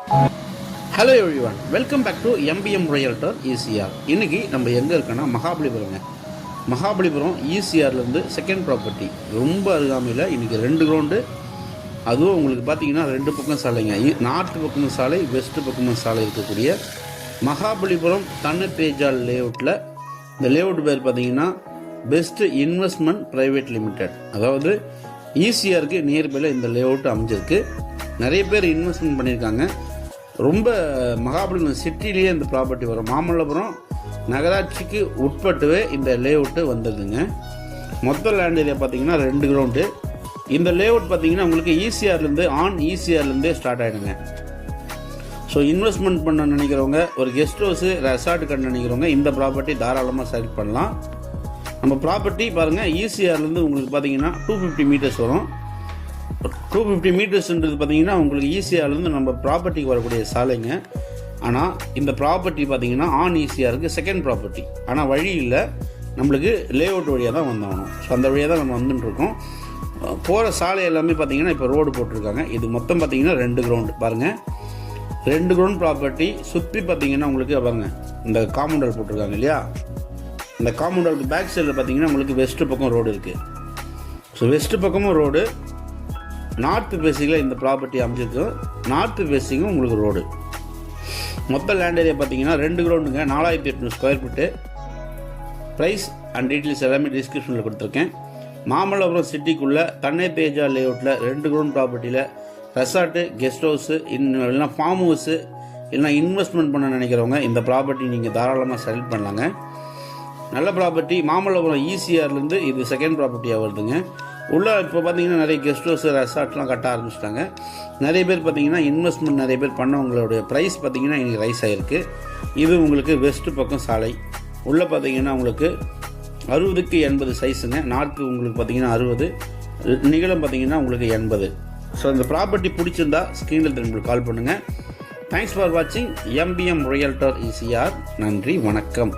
Hello everyone, welcome back to MBM realtor ECR. இன்றைக்கி நம்ம எங்கே இருக்கோன்னா மகாபலிபுரம் ஈசிஆர்லேருந்து செகண்ட் ப்ராப்பர்ட்டி ரொம்ப அருகாமையில் இன்றைக்கி 2 கிரவுண்டு. அதுவும் உங்களுக்கு பார்த்தீங்கன்னா 2 பக்கம் சாலைங்க. நார்த்து பக்கமும் சாலை, வெஸ்ட்டு பக்கமும் சாலை இருக்கக்கூடிய மகாபலிபுரம் தன்னத்தேஜா லேஅவுட்டில். இந்த லேஅவுட் பேர் பார்த்தீங்கன்னா பெஸ்ட் இன்வெஸ்ட்மெண்ட் ப்ரைவேட் லிமிடெட். அதாவது ஈசிஆருக்கு நியர்பையில் இந்த லேஅவுட் அமைஞ்சிருக்கு. நிறைய பேர் இன்வெஸ்ட்மெண்ட் பண்ணியிருக்காங்க. ரொம்ப மகாபலிபுரம் சிட்டிலேயே இந்த ப்ராப்பர்ட்டி வரும். மாமல்லபுரம் நகராட்சிக்கு உட்பட்டுவே இந்த லேஅவுட்டு வந்ததுங்க. மொத்த லேண்ட் ஏரியா பார்த்தீங்கன்னா 2 கிரவுண்டு. இந்த லேஅவுட் பார்த்தீங்கன்னா உங்களுக்கு ஈசிஆர்லேருந்தே ஸ்டார்ட் ஆகிடுங்க. ஸோ இன்வெஸ்ட்மெண்ட் பண்ண நினைக்கிறவங்க, ஒரு கெஸ்ட் ஹவுஸு ரெசார்ட் கட்ட நினைக்கிறவங்க இந்த ப்ராப்பர்ட்டி தாராளமாக செலக்ட் பண்ணலாம். நம்ம ப்ராப்பர்ட்டி பாருங்கள், ஈசிஆர்லேருந்து உங்களுக்கு பார்த்தீங்கன்னா 250 மீட்டர்ஸ் வரும். 250 மீட்டர்ஸ்ன்றது பார்த்தீங்கன்னா உங்களுக்கு ஈசிஆர்லேருந்து நம்ம ப்ராப்பர்ட்டிக்கு வரக்கூடிய சாலைங்க. ஆனால் இந்த ப்ராப்பர்ட்டி பார்த்தீங்கன்னா ஈசிஆருக்கு செகண்ட் ப்ராப்பர்ட்டி. ஆனால் வழி இல்லை, நம்மளுக்கு லேஅவுட் வழியாக தான் வந்தாகணும். ஸோ அந்த வழியாக தான் நம்ம வந்துட்டுருக்கோம். போகிற சாலை எல்லாமே பார்த்தீங்கன்னா இப்போ ரோடு போட்டிருக்காங்க. இது மொத்தம் பார்த்தீங்கன்னா 2 கிரவுண்டு பாருங்கள். 2 கிரவுண்ட் ப்ராப்பர்ட்டி சுற்றி பார்த்தீங்கன்னா உங்களுக்கு பாருங்கள், இந்த காம்பவுண்டல் போட்டிருக்காங்க இல்லையா. இந்த காம்பவுண்டலுக்கு பேக் சைடில் பார்த்தீங்கன்னா உங்களுக்கு வெஸ்ட்டு பக்கம் ரோடு இருக்குது. ஸோ வெஸ்ட்டு பக்கமும் ரோடு, நார்த்து பேசிங்கில் இந்த ப்ராப்பர்ட்டி அமைச்சிருக்கோம். நார்த்து பேசிங்கும் உங்களுக்கு ரோடு. மொத்த லேண்ட் ஏரியா பார்த்தீங்கன்னா 2 கிரவுண்டுங்க, 4800 square feet. Price and details எல்லாமே டிஸ்கிரிப்ஷனில் கொடுத்துருக்கேன். மாமல்லபுரம் சிட்டிக்குள்ளே தன்னத்தேஜா லேஅவுட்டில் 2 கிரவுண்ட் ப்ராப்பர்ட்டியில் ரெசார்ட்டு, கெஸ்ட் ஹவுஸு, இல்லைனா ஃபார்ம் ஹவுஸு, இல்லைனா இன்வெஸ்ட்மெண்ட் பண்ண நினைக்கிறவங்க இந்த ப்ராப்பர்ட்டி நீங்கள் தாராளமாக செலக்ட் பண்ணலாங்க. நல்ல ப்ராப்பர்ட்டி. மாமல்லபுரம் ஈசிஆர்லேருந்து இது செகண்ட் ப்ராப்பர்ட்டியாக வருதுங்க. உள்ளே இப்போ பார்த்தீங்கன்னா நிறைய கெஸ்ட் ஹவுஸ், ரெசார்ட்லாம் கட்ட ஆரம்பிச்சிட்டாங்க. நிறைய பேர் பார்த்தீங்கன்னா இன்வெஸ்ட்மெண்ட் நிறைய பேர் பண்ணவங்களுடைய ப்ரைஸ் பார்த்தீங்கன்னா இன்றைக்கி ரைஸ் ஆகிருக்கு. இது உங்களுக்கு வெஸ்ட்டு பக்கம் சாலை. உள்ளே பார்த்தீங்கன்னா உங்களுக்கு 60க்கு 80 சைஸுங்க. நார்த்து உங்களுக்கு பார்த்தீங்கன்னா 60, நிகழம் பார்த்தீங்கன்னா உங்களுக்கு 80. ஸோ இந்த ப்ராப்பர்ட்டி பிடிச்சிருந்தா ஸ்க்ரீனில் உங்களுக்கு கால் பண்ணுங்கள். தேங்க்ஸ் ஃபார் வாட்சிங் எம்பிஎம் ரியல்டர் ஈசிஆர். நன்றி, வணக்கம்.